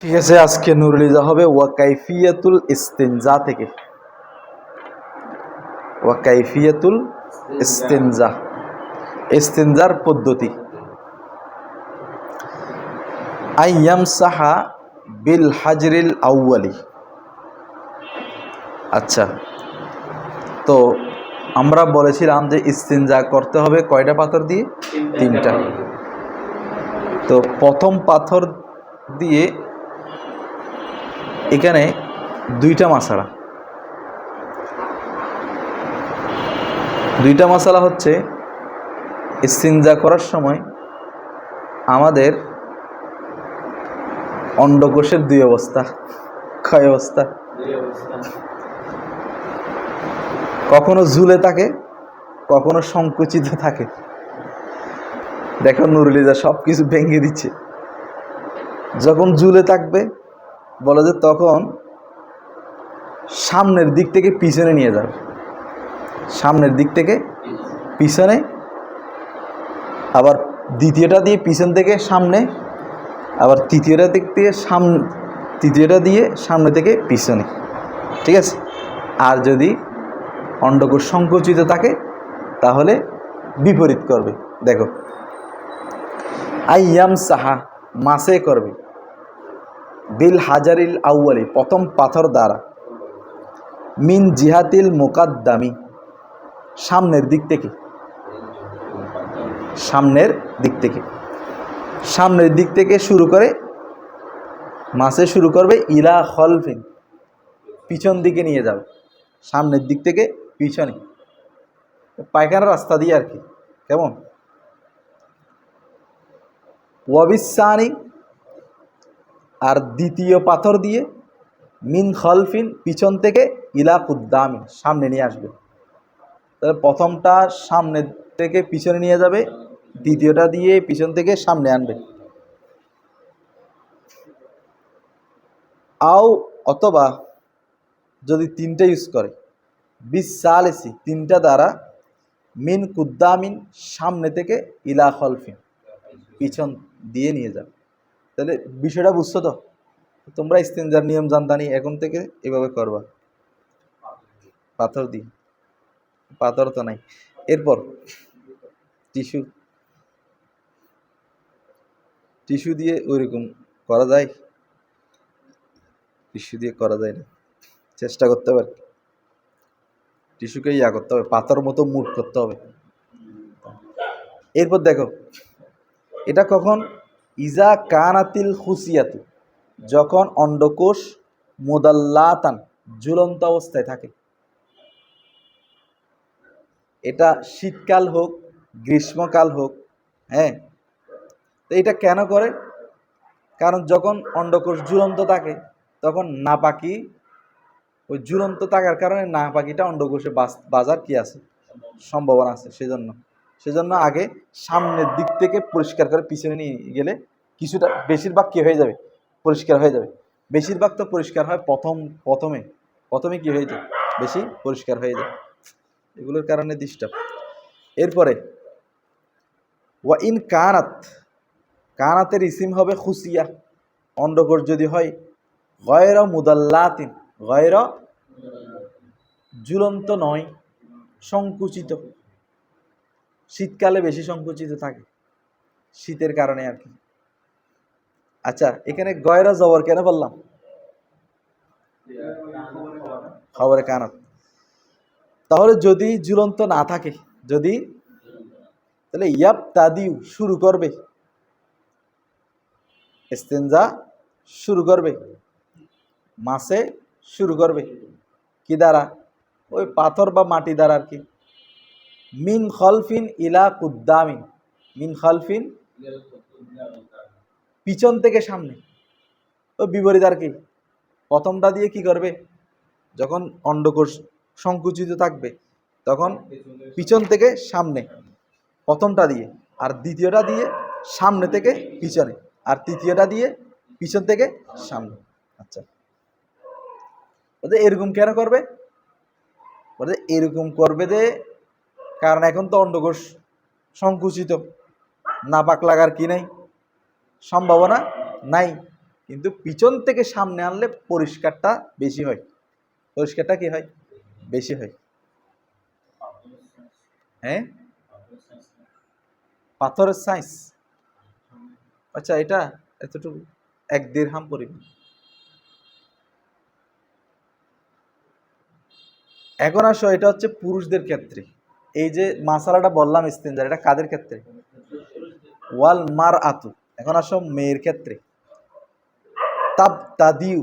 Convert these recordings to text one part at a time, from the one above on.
ঠিক আছে, আজকে নুরুলিজা হবে ওয়াকাইফিয়াতুল ইস্তিনজা থেকে। ওয়াকাইফিয়াতুল ইস্তিনজা, ইস্তিনজার পদ্ধতি। আইয়ামসাহা বিল হাজরিল আউয়ালি। আচ্ছা, তো আমরা বলেছিলাম যে ইস্তিনজা করতে হবে কয়টা পাথর দিয়ে? তিনটা। তো প্রথম পাথর দিয়ে এখানে দুইটা মাসালা হচ্ছে, ইস্তিনজা করার সময় আমাদের অন্ডকোষের দুই অবস্থা। কয় অবস্থা? কখনো ঝুলে থাকে, কখনো সংকুচিত থাকে। দেখো নুরুলিজা সব কিছু ভেঙে দিচ্ছে। যখন ঝুলে থাকবে বলে যে তখন সামনের দিক থেকে পিছনে নিয়ে যাবে, সামনের দিক থেকে পিছনে, আবার দ্বিতীয়টা দিয়ে পিছন থেকে সামনে, আবার তৃতীয়টা দিক থেকে তৃতীয়টা দিয়ে সামনে থেকে পিছনে। ঠিক আছে? আর যদি অন্ডকোষ সংকুচিত থাকে তাহলে বিপরীত করবে। দেখো, আইয়াম সাহা মাসে করবে, বিল হাজারিল আউয়ালি প্রথম পাথর দ্বারা, মিন জিহাতিল মুকাদ্দামি সামনের দিক থেকে, সামনের দিক থেকে শুরু করে মাসে শুরু করবে, ইলা খলফিন পিছন দিকে নিয়ে যাবে, সামনের দিক থেকে পিছনে, পায়খানার রাস্তা দিয়ে আর কি। কেমন? ওয়াবিসানি আর দ্বিতীয় পাথর দিয়ে, মিন খলফিন পিছন থেকে, ইলা কুদ্দামি সামনে নিয়ে আসবে। তাহলে প্রথমটা সামনের থেকে পিছনে নিয়ে যাবে, দ্বিতীয়টা দিয়ে পিছন থেকে সামনে আনবে। আও অথবা যদি তিনটা ইউজ করে, বিসালেসি তিনটা দ্বারা, মিন কুদ্দামিন সামনে থেকে, ইলা খলফিন পিছন দিয়ে নিয়ে যাবে। তাহলে বিষয়টা বুঝছো তো? তোমরা ইস্তিনজার নিয়ম জানতানি, এখন থেকে এভাবে করবা। পাথর দিয়ে, পাথর তো নাই। এরপর টিস্যু দিয়ে ওইরকম করা যায়? টিস্যু দিয়ে করা যায় না, চেষ্টা করতে হবে। টিস্যুকে করতে হবে, পাথর মতো মুট করতে হবে। এরপর দেখো, এটা কখন? ইজা কানাতিল খুসিয়াতু যখন অন্ডকোষ মুদাল্লাতান ঝুলন্ত অবস্থায় থাকে। এটা শীতকাল হোক, গ্রীষ্মকাল হোক, হ্যাঁ। তো এটা কেন করে? কারণ যখন অন্ডকোষ ঝুলন্ত থাকে তখন নাপাকি, ওই ঝুলন্ত থাকার কারণে নাপাকিটা অন্ডকোষে বাজার কি আছে, সম্ভাবনা আছে। সেজন্য আগে সামনের দিক থেকে পরিষ্কার করে পিছনে নিয়ে গেলে কিছুটা, বেশিরভাগ কি হয়ে যাবে, পরিষ্কার হয়ে যাবে। বেশিরভাগ তো পরিষ্কার হয় প্রথমে কি হয়ে যায়, বেশি পরিষ্কার হয়ে যায়। এগুলোর কারণে ডিস্টার্ব। এরপরে ওয়া ইন কানাতের ইসিম হবে খুসিয়া, অন্ডকোষ যদি হয় গয়রা মুদাল্লাতিন, গয়রা ঝুলন্ত নয়, সংকুচিত। শীতকালে বেশি সংকুচিত থাকে, শীতের কারণে আর কি। আচ্ছা, এখানে গয়রা জবর কেন বললাম? খবরে কানাত। তাহলে যদি ঝুলন্ত না থাকে, তাহলে ইয়াব তাদিউ শুরু করবে, ইস্তিনজা শুরু করবে, মাসে শুরু করবে কি দ্বারা? ওই পাথর বা মাটি দ্বারা আর কি। মিন খলফিন ইলা কুদ্দামিন, মিন খলফিন পিছন থেকে সামনে, ও বিপরীত আর কি। প্রথমটা দিয়ে কি করবে? যখন অন্ডকোষ সংকুচিত থাকবে তখন পিছন থেকে সামনে প্রথমটা দিয়ে, আর দ্বিতীয়টা দিয়ে সামনে থেকে পিছনে, আর তৃতীয়টা দিয়ে পিছন থেকে সামনে। আচ্ছা, এরকম কেন করবে? এরকম করবে যে কারণ এখন তো অন্ডকোষ সংকুচিত, নাপাক লাগার কি নাই, সম্ভাবনা নাই। কিন্তু পিছন থেকে সামনে আনলে পরিষ্কারটা বেশি হয়। পরিষ্কারটা কি হয়? বেশি হয়। হ্যাঁ, পাথরের সাইজ। আচ্ছা, এটা এতটুকু 1 দিরহাম পরিমাণ। এখন আসো, এটা হচ্ছে পুরুষদের ক্ষেত্রে। এই যে মাসালাটা বললাম ইস্তেঞ্জার, এটা কাদের ক্ষেত্রে? ওয়াল মার আতু। এখন আসো মেয়ের ক্ষেত্রে। তাব তাদিউ,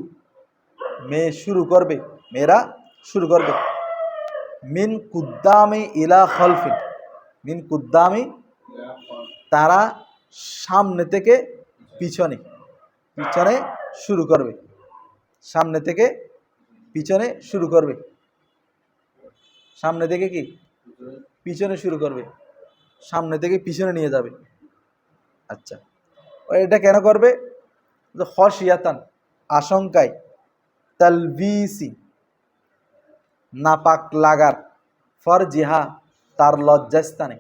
মেয়ে শুরু করবে, মেয়েরা শুরু করবে। মিন কুদ্দামি ইলা খলফিন, মিন কুদ্দামি, তারা সামনে থেকে পিছনে, পিছনে শুরু করবে, সামনে থেকে পিছনে শুরু করবে, সামনে থেকে কি পিছনে শুরু করবে, সামনে থেকে পিছনে নিয়ে যাবে। আচ্ছা, এটা কেন করবে? খশিয়াতান, আশঙ্কায়, তালবিসি, নাপাক লাগার, ফর জিহা, তার লজ্জাস্থানে।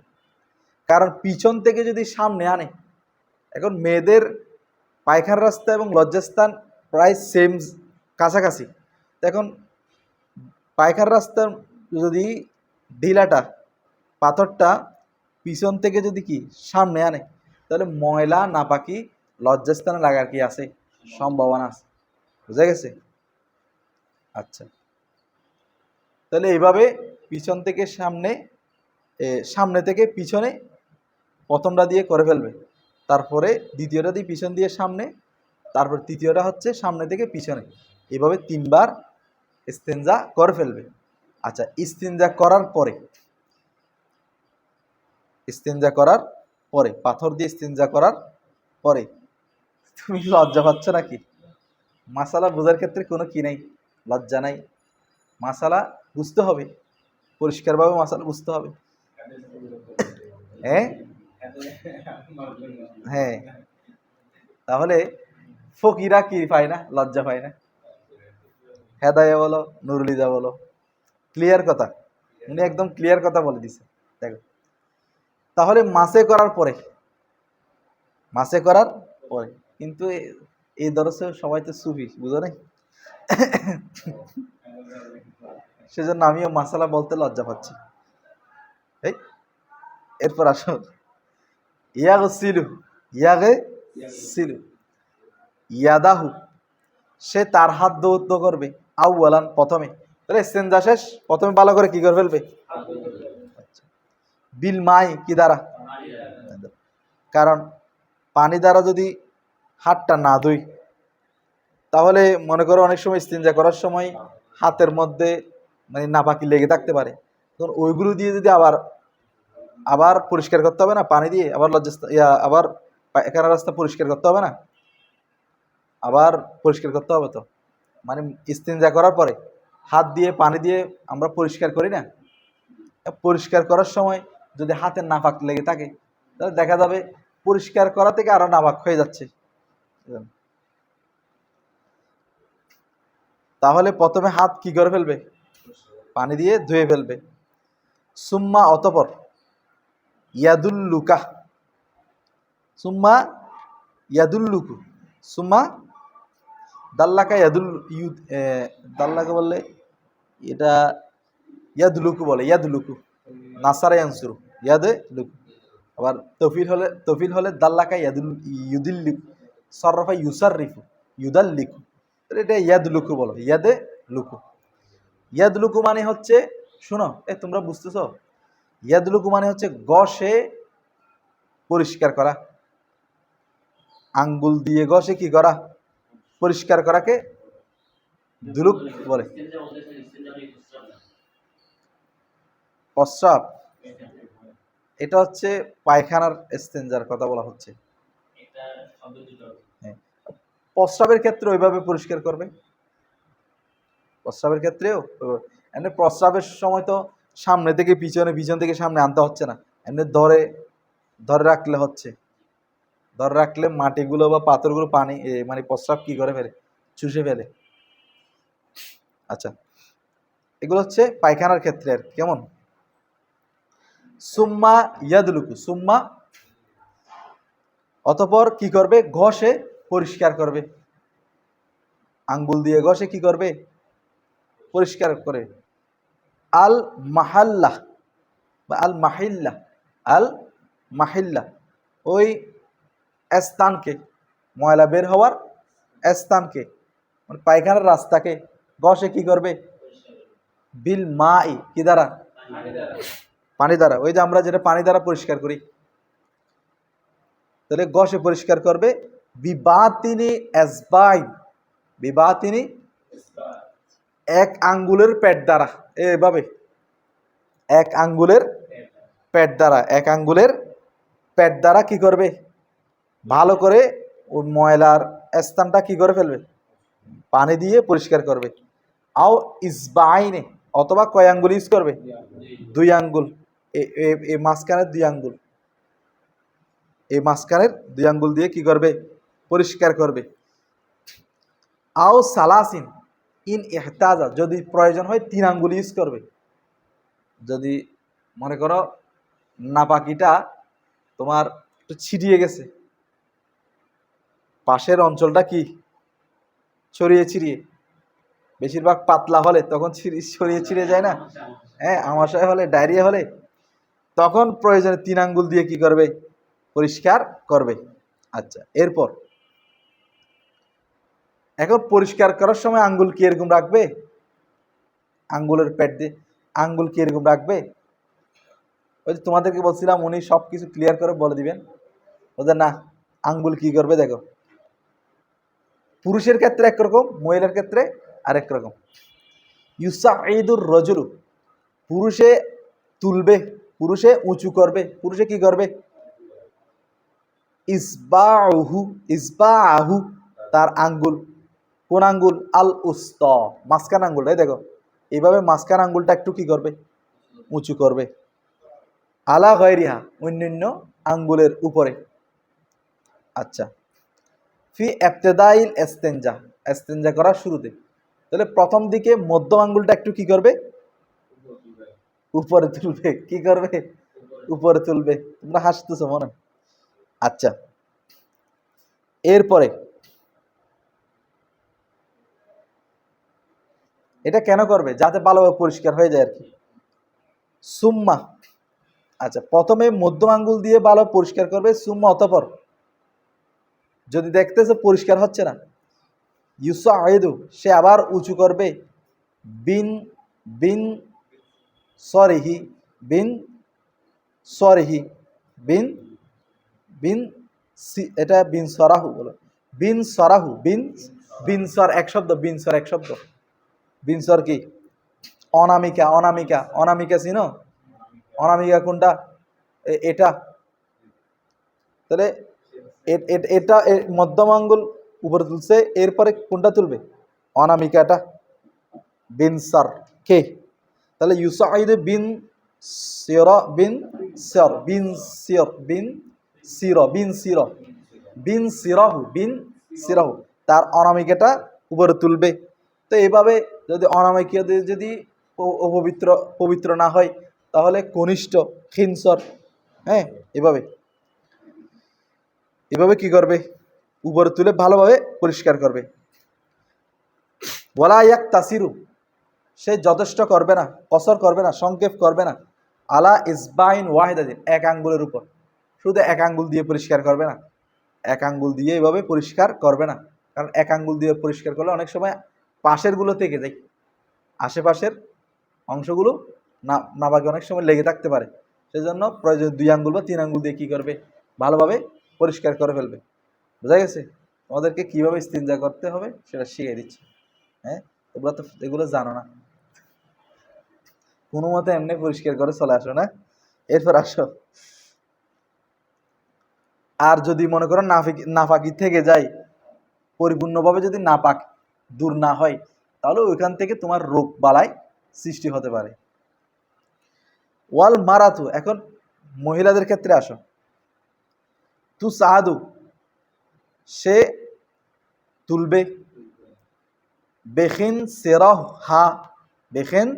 কারণ পিছন থেকে যদি সামনে আনে, এখন মেয়েদের পায়খানার রাস্তা এবং লজ্জাস্থান প্রায় সেম, কাছাকাছি। এখন পায়খানার রাস্তার যদি ঢিলাটা, পাথরটা পিছন থেকে যদি কি সামনে আনে, তাহলে ময়লা নাপাকি লজ্জাস্থানে লাগার কি আছে, সম্ভাবনা আছে। বুঝা গেছে? আচ্ছা, তাহলে এইভাবে পিছন থেকে সামনে, সামনে থেকে পিছনে প্রথমটা দিয়ে করে ফেলবে, তারপরে দ্বিতীয়টা দিয়ে পিছন দিয়ে সামনে, তারপর তৃতীয়টা হচ্ছে সামনে থেকে পিছনে। এভাবে 3বার ইস্তেঞ্জা করে ফেলবে। আচ্ছা, ইস্তেঞ্জা করার পরে, ইস্তেঞ্জা করার পরে, পাথর দিয়ে ইস্তেঞ্জা করার পরে তুমি লজ্জা পাচ্ছ নাকি? মাসালা বোঝার ক্ষেত্রে কোনো কি নাই, লজ্জা নাই। মাসালা বুঝতে হবে, পরিষ্কারভাবে মাসালা বুঝতে হবে। হ্যাঁ, হ্যাঁ, তাহলে ফকিরা কি পায় না? লজ্জা পায় না। হেদায়া বলো, নুরুলিদা বলো, ক্লিয়ার কথা, উনি একদম ক্লিয়ার কথা বলে দিছে। দেখো, তাহলে মাসে করার পরে, মাসে করার পরে কিন্তু এই দরসে সবাই তো সুফি, বুঝো নাই? সেজন্য আমিও মাসালা বলতে লজ্জা পাচ্ছি। এই, এরপর আসো, ইয়াগ সিলু, ইয়াগে সিলু, ইয়াদাহু, সে তার হাত দৌত করবে, আউয়ালান, প্রথমে। তাহলে ইস্তেঞ্জা শেষ, প্রথমে ভালো করে কি করে ফেলবে? বিল মাই, কি দ্বারা? কারণ পানি দ্বারা যদি হাতটা না ধুই, তাহলে মনে করো অনেক সময় ইস্তেঞ্জা করার সময় হাতের মধ্যে মানে নাপাকি লেগে থাকতে পারে। তখন ওইগুলো দিয়ে যদি আবার আবার পরিষ্কার করতে হবে না, পানি দিয়ে আবার আবার পায়খানা রাস্তা পরিষ্কার করতে হবে না, আবার পরিষ্কার করতে হবে তো। মানে ইস্তেঞ্জা করার পরে হাত দিয়ে পানি দিয়ে আমরা পরিষ্কার করি না, পরিষ্কার করার সময় যদি হাতের নাপাক লেগে থাকে, তাহলে দেখা যাবে পরিষ্কার করা থেকে আরো নাপাক হয়ে যাচ্ছে। তাহলে প্রথমে হাত কি করে ফেলবে? পানি দিয়ে ধুয়ে ফেলবে। সুম্মা, অতপর, ইয়াদুল্লুকা, সুম্মা ইয়াদুল্লুকু, সুম্মা দাল্লাকা, দাল্লাকা বললে এটা ইয়াদুলুকু বলে, ইয়াদুলুকু, নাসারা ইয়ানসুরু, ইয়াদে লুকু। আবার তফিল হলে দাল্লাকা ইউদিল্লিকু, সরফা ইউসাররিফু, ইউদাল্লিকু, তাহলে এটা ইয়াদুলুকু বলো, ইয়াদে লুকু। ইয়াদুলুকু মানে হচ্ছে, শোনো, তোমরা বুঝতেছো? ইয়াদুলুকু মানে হচ্ছে গসে পরিষ্কার করা, আঙ্গুল দিয়ে গসে কি করা? পরিষ্কার করাকে দুলুক বলে। প্রস্রাব, এটা হচ্ছে পায়খানার ইস্তেঞ্জার কথা বলা হচ্ছে। প্রস্রাবের ক্ষেত্রে ওইভাবে পরিষ্কার করবে, প্রস্রাবের ক্ষেত্রেও এমনি। প্রস্রাবের সময় তো সামনে থেকে পিছনে, পিছন থেকে সামনে আনতে হচ্ছে না, এমনি ধরে ধরে রাখলে হচ্ছে। ধরে রাখলে মাটিগুলো বা পাথরগুলো পানি মানে প্রস্রাব কি করে ফেলে? চুষে ফেলে। আচ্ছা, এগুলো হচ্ছে পায়খানার ক্ষেত্রে আর কেমন। সুম্মা ইয়াদুলুকু, সুম্মা, অতপর কি করবে? ঘষে পরিষ্কার করবে। আঙ্গুল দিয়ে ঘষে কি করবে? পরিষ্কার করে। আল মাহাল্লা বা আল মাহিল্লা, আল মাহিল্লা ওই স্থানকে, ময়লা বের হওয়ার স্থানকে, মানে পায়খানার রাস্তাকে ঘষে কি করবে? বিল মাই, কি দ্বারা? পানি দ্বারা। ওই যে আমরা যেটা পানি দ্বারা পরিষ্কার করি, তাহলে ঘষে পরিষ্কার করবে। বিবাতিনি এসবাই, বিবাতিনি এক আঙ্গুলের পেট দ্বারা, এভাবে এক আঙ্গুলের পেট দ্বারা, এক আঙ্গুলের পেট দ্বারা কি করবে? ভালো করে ওই ময়লার স্থানটা কি করে ফেলবে? পানি দিয়ে পরিষ্কার করবে। আও ইসবাইনে, অথবা কয় আঙ্গুল ইউজ করবে? দুই আঙ্গুল। এই মাঝখানের দুই আঙ্গুল, এই মাঝখানের দুই আঙ্গুল দিয়ে কি করবে? পরিষ্কার করবে। আও সালাসিন ইন ইহতাজা, যদি প্রয়োজন হয় তিন আঙ্গুল ইউজ করবে। যদি মনে করো নাপাকিটা তোমার একটু ছিটিয়ে গেছে, পাশের অঞ্চলটা কি ছড়িয়ে ছিড়িয়ে, বেশিরভাগ পাতলা হলে তখন ছড়িয়ে ছিড়িয়ে যায় না? হ্যাঁ, আমাশয় হলে, ডায়রিয়া হলে, তখন প্রয়োজনে তিন আঙ্গুল দিয়ে কি করবে? পরিষ্কার করবে। আচ্ছা, এরপর এখন পরিষ্কার করার সময় আঙ্গুল কি এরকম রাখবে? আঙ্গুলের পেট দিয়ে আঙ্গুল কি এরকম রাখবে? ওই যে তোমাদেরকে বলছিলাম উনি সব কিছু ক্লিয়ার করে বলে দিবেন। ওদের না, আঙ্গুল কি করবে দেখো। পুরুষের ক্ষেত্রে একরকম, মহিলার ক্ষেত্রে আরেক রকম। ইউসাঈদুর রজুলু, পুরুষে তুলবে, পুরুষে উঁচু করবে, পুরুষে কি করবে? ইসবাহু, ইসবাহু তার আঙ্গুল। কোন আঙ্গুল? আল উস্ত, মাঝখান আঙ্গুলটাই দেখো, এইভাবে মাঝখান আঙ্গুলটা একটু কি করবে? উঁচু করবে। আলা গায়রিহা, অন্যান্য আঙ্গুলের উপরে। আচ্ছা, ফি ইবতিদাইল ইস্তিনজা, ইস্তিনজা করার শুরুতে। তাহলে প্রথম দিকে মধ্যম আঙ্গুলটা একটু কি করবে? উপরে তুলবে। কি করবে? উপরে তুলবে। তোমরা হাসতেছো মনে হয়। আচ্ছা, এরপরে এটা কেন করবে? যাতে ভালোভাবে পরিষ্কার হয়ে যায় আর কি। সুম্মা, আচ্ছা, প্রথমে মধ্যম আঙ্গুল দিয়ে ভালো পরিষ্কার করবে। সুম্মা, অতঃপর যদি দেখতেছে পরিষ্কার হচ্ছে না, ইউসাঈদু, সে আবার উঁচু করবে। বিন বিন সরিহি, বিন সরিহি, বিন বিন এটা বিন সরাহু বলো। বিন সরাহু, বিন বিন সর এক শব্দ, বিন সর এক শব্দ। বিন সর কি? অনামিকা, অনামিকা, অনামিকা চিনো? অনামিকা কোনটা? এটা। তাহলে এটা মধ্যম আঙ্গুল উপরে তুলছে, এরপরে কোনটা তুলবে? অনামিকাটা। বিন সর কে? তাহলে ইউসাঈদ বিন সির, বিন সর, বিন সির, বিন সির, বিন সির, বিন সিরাহু, বিন সিরাহু তার অনামিকাটা উপরে তুলবে। তো এইভাবে যদি অনামিকা দিয়ে যদি অপবিত্র, পবিত্র না হয়, তাহলে কনিষ্ঠ খিনসর, হ্যাঁ, এভাবে এভাবে কি করবে? উপরে তুলে ভালোভাবে পরিষ্কার করবে। ওয়ালা ইয়াক তাসিরু, সে যথেষ্ট করবে না, কসর করবে না, সংক্ষেপ করবে না। আলা ইসবাইন ওয়াহিদাদিন, এক আঙ্গুলের উপর। শুধু এক আঙ্গুল দিয়ে পরিষ্কার করবে না, এক আঙ্গুল দিয়ে এভাবে পরিষ্কার করবে না। কারণ এক আঙ্গুল দিয়ে পরিষ্কার করলে অনেক সময় পাশেরগুলো থেকে যায়, আশেপাশের অংশগুলো না না বাকি অনেক সময় লেগে থাকতে পারে। সেজন্য প্রয়োজন দুই আঙ্গুল বা তিন আঙ্গুল দিয়ে কী করবে? ভালোভাবে পরিষ্কার করে ফেলবে। বোঝা গেছে? তোমাদেরকে কীভাবে ইস্তিনজা করতে হবে সেটা শিখিয়ে দিচ্ছি। হ্যাঁ, তোমরা তো এগুলো জানো না, কোনো মতে এমনি পরিষ্কার করে চলে আসো না। এরপর আসো, আর যদি মনে করো নাপাকি থেকে যায়, পরিপূর্ণভাবে যদি নাপাক দূর না হয়, তাহলে ওইখান থেকে তোমার রোগ বালাই সৃষ্টি হতে পারে। ওয়াল মারাতু, এখন মহিলাদের ক্ষেত্রে আসো। তু সাহাদু, সে তুলবে। বেখিন সেরহ হা, বেখেন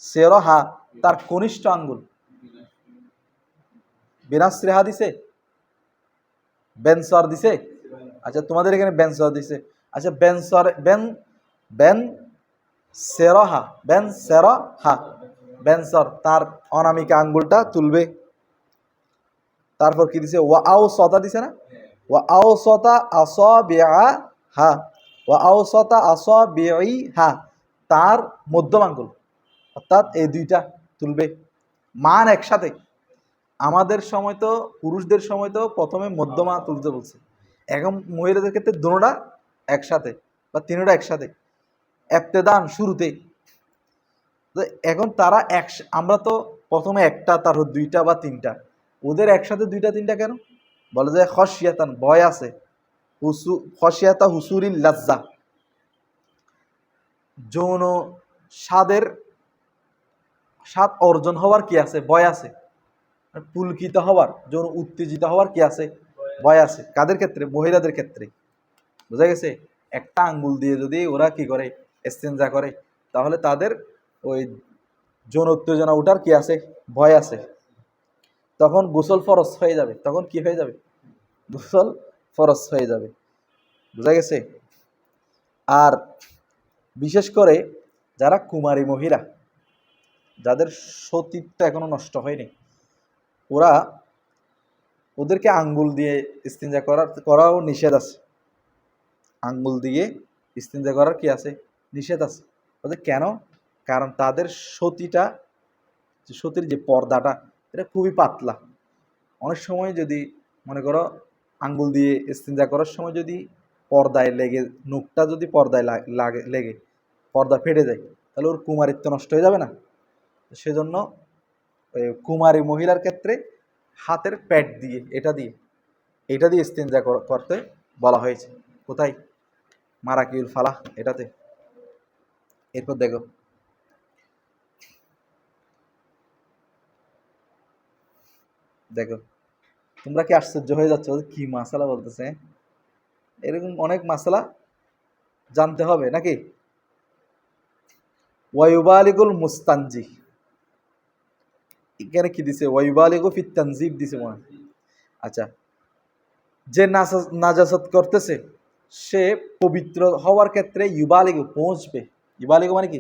সেরহা তার কনিষ্ঠ আঙ্গুল। বিনাশ্রেহা দিছে, বেনসর দিছে। আচ্ছা, তোমাদের এখানে বেনসর দিছে। আচ্ছা, বেনসর, বেন বেন সেরহা, বেন সেরহা, বেনসর, তার অনামিকা আঙ্গুলটা তুলবে। তারপর কি দিছে, ওয়া আও সতা দিছে না, ওয়া আও সতা আসাবিআহা, ওয়া আও সতা আসাবিআহা, তার মধ্যম আঙ্গুল, অর্থাৎ এই দুইটা তুলবে। মান একসাথে। আমাদের সময় তো, পুরুষদের সময় তো প্রথমে মধ্যমা তুলতে বলছে, এখন মহিলাদের ক্ষেত্রে দুটোটা একসাথে বা তিনটা একসাথে, এফতেদান শুরুতে। তো এখন তারা আমরা তো প্রথমে একটা, তারপর দুইটা বা তিনটা, ওদের একসাথে দুইটা তিনটা কেন? বলে যে খসিয়াতান, ভয় আছে, খসিয়াতা হুসুরিল লাজ্জা, যৌন স্বাদের, স্বাদ অর্জন হওয়ার কি আছে, ভয় আছে, পুলকিত হওয়ার, যৌন উত্তেজিত হওয়ার কি আছে, ভয় আছে। কাদের ক্ষেত্রে? মহিলাদের ক্ষেত্রে। বুঝা গেছে? একটা আঙ্গুল দিয়ে যদি ওরা কি করে, ইস্তেঞ্জা করে, তাহলে তাদের ওই যৌন উত্তেজনা ওঠার কি আছে, ভয় আছে। তখন গোসল ফরজ হয়ে যাবে, তখন কি হয়ে যাবে, গোসল ফরজ হয়ে যাবে। বুঝা গেছে? আর বিশেষ করে যারা কুমারী মহিলা, যাদের সতীত্ব এখনো নষ্ট হয়নি, ওরা, ওদেরকে আঙ্গুল দিয়ে ইস্তেঞ্জা করাও নিষেধ আছে। আঙ্গুল দিয়ে ইস্তেঞ্জা করার কি আছে, নিষেধ আছে। ওদের কেন? কারণ তাদের সতীটা, সতীর যে পর্দাটা, এটা খুবই পাতলা। অনেক সময় যদি মনে করো আঙ্গুল দিয়ে ইস্তেঞ্জা করার সময় যদি পর্দায় লেগে, নখটা যদি পর্দায় লেগে পর্দা ফেটে যায়, তাহলে ওর কুমারিত্ব নষ্ট হয়ে যাবে না? সেজন্য কুমারী মহিলার ক্ষেত্রে হাতের প্যাড দিয়ে, এটা দিয়ে ইস্তেঞ্জা করতে বলা হয়েছে। কোথায়? মারাকিউল ফালাহ এটাতে। এরপর দেখো, দেখো তোমরা কি আশ্চর্য হয়ে যাচ্ছ, কি মাসালা বলতেছে? এরকম অনেক মাসালা জানতে হবে নাকি? ওয়ায়ুবালিগুল মুস্তানজি, এখানে কি দিছে, ওয়ায়ুবালিগু ফিত তানজিব দিছে মনে। আচ্ছা, যে নাজাসাত করতেছে সে পবিত্র হওয়ার ক্ষেত্রে ইউবালিগু পৌঁছবে, ইউবালিগু মানে কি,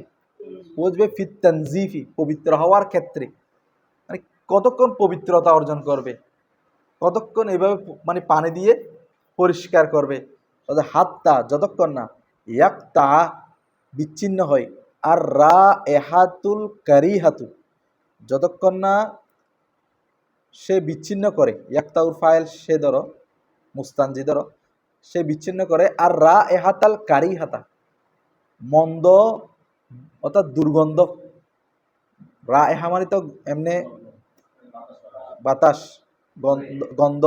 পৌঁছবে, ফিত তানজিফি পবিত্র হওয়ার ক্ষেত্রে, মানে কতক্ষণ পবিত্রতা অর্জন করবে, কতক্ষণ এইভাবে মানে পানি দিয়ে পরিষ্কার করবে, হাতটা যতক্ষণ না ইয়াক্তা বিচ্ছিন্ন হয়, আর রা এহাতুল কারিহাতু, যতক্ষণ না সে বিচ্ছিন্ন করে, ইয়াক্তাউর ফাইল সে ধরো, মুস্তানজি ধরো, সে বিচ্ছিন্ন করে, আর রা এহাতাল কারিহাতা, মন্দ অর্থাৎ দুর্গন্ধ, রা এহা মানে তো এমনি বাতাস, গন্ধ,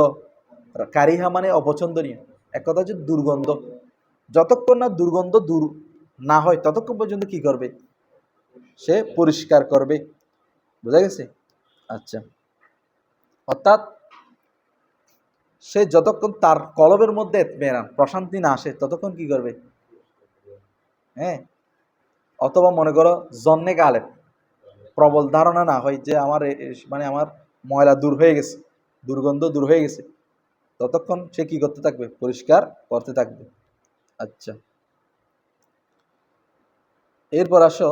কারিহা মানে অপছন্দনীয়, এক কথা হচ্ছে দুর্গন্ধ, যতক্ষণ না দুর্গন্ধ দূর না হয় ততক্ষণ পর্যন্ত কি করবে, সে পরিষ্কার করবে। বোঝা গেছে? আচ্ছা, অর্থাৎ সে যতক্ষণ তার কলবের মধ্যে প্রশান্তি না আসে ততক্ষণ কি করবে, হ্যাঁ। অথবা মনে করো জন্নে গালেব, প্রবল ধারণা না হয় যে আমার মানে আমার ময়লা দূর হয়ে গেছে, দুর্গন্ধ দূর হয়ে গেছে, ততক্ষণ সে কি করতে থাকবে, পরিষ্কার করতে থাকবে। আচ্ছা, এরপর আসো,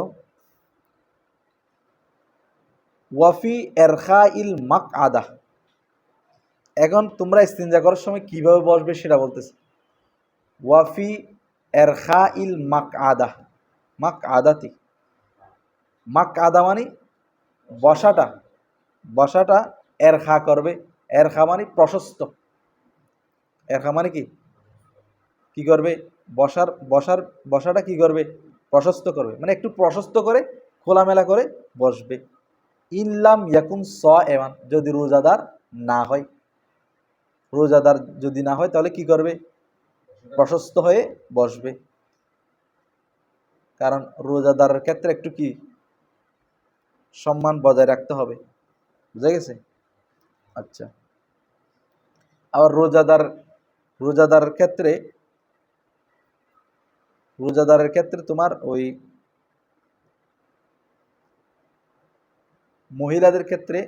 ওয়াফি এরখা ইল মাক আদা। এখন তোমরা ইস্তিনজা করার সময় কিভাবে বসবে সেটা বলতেছে। ওয়াফি এরখা ইল মাক আদা, মাক আদাতি, মাক আদা মানে বসাটা, বসাটা এরখা করবে, এরখা মানে প্রশস্ত, এরখা মানে কি, কি করবে, বসাটা কি করবে, প্রশস্ত করবে, মানে একটু প্রশস্ত করে খোলামেলা করে বসবে। ইনলাম ইয়াকুন স এমান, যদি রোজাদার না হয়, রোজাদার যদি না হয় তাহলে কি করবে, প্রশস্ত হয়ে বসবে। কারণ রোজাদারের ক্ষেত্রে একটু কি সম্মান বজায় রাখতে হবে। বুঝা গেছে? আচ্ছা, আবার রোজাদারের ক্ষেত্রে তোমার ওই মহিলাদের ক্ষেত্রে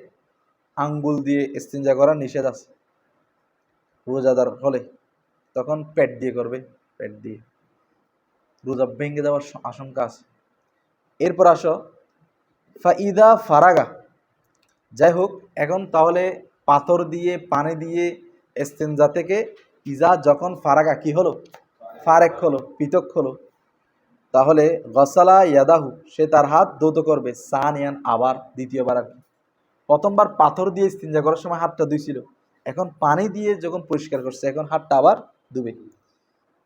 আঙ্গুল দিয়ে ইস্তিনজা করা নিষেধ আছে। রোজাদার হলে তখন পেট দিয়ে করবে, পেট দিয়ে। রোজা ভেঙে যাওয়ার আশঙ্কা আছে। এরপর আসো ফাইদা ফারাগা, যাই হোক এখন তাহলে পাথর দিয়ে পানি দিয়ে ইস্তেঞ্জা থেকে ইজা যখন ফারাগা কি হলো, ফারেক হলো, পৃথক হলো, তাহলে গসালা ইয়াদাহু সে তার হাত ধৌত করবে সানিয়ান আবার দ্বিতীয়বার আর কি। প্রথমবার পাথর দিয়ে ইস্তিনজা করার সময় হাতটা ধুইছিল, এখন পানি দিয়ে যখন পরিষ্কার করছে এখন হাতটা আবার ধুবে।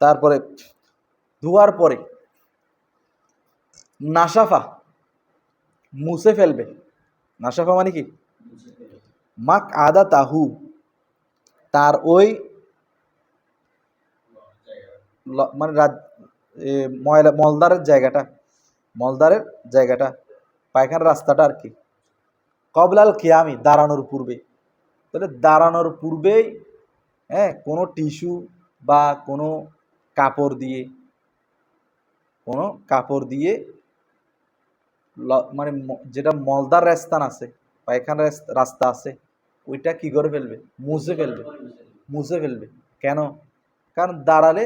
তারপরে ধোয়ার পরে নাসাফা মুছে ফেলবে। নাসাফা মানে কি, মাক আদা তাহু তার ওই মানে ময়লা মলদারের জায়গাটা, মলদারের জায়গাটা পায়খানার রাস্তাটা আর কি, কবলাল কিয়ামি দাঁড়ানোর পূর্বে। তাহলে দাঁড়ানোর পূর্বেই হ্যাঁ কোনো টিস্যু বা কোনো কাপড় দিয়ে, কোনো কাপড় দিয়ে মানে যেটা মলদার রাস্তান আছে, পায়খানার রাস্তা আছে, ওইটা কি করে ফেলবে, মুছে ফেলবে, মুছে ফেলবে। কেন? কারণ দাঁড়ালে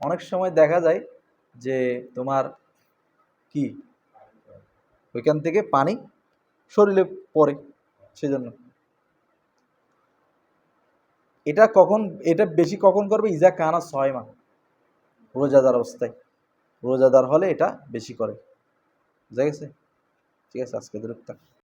অনেক সময় দেখা যায় যে তোমার কি ওইখান থেকে পানি শরীরে পড়ে, সেজন্য এটা কখন, এটা বেশি কখন করবে, ইজা কানা 6 মাস রোজাদার অবস্থায়, রোজাদার হলে এটা বেশি করে। বুঝা গেছে? ঠিক আছে, আজকে দূরত্ব।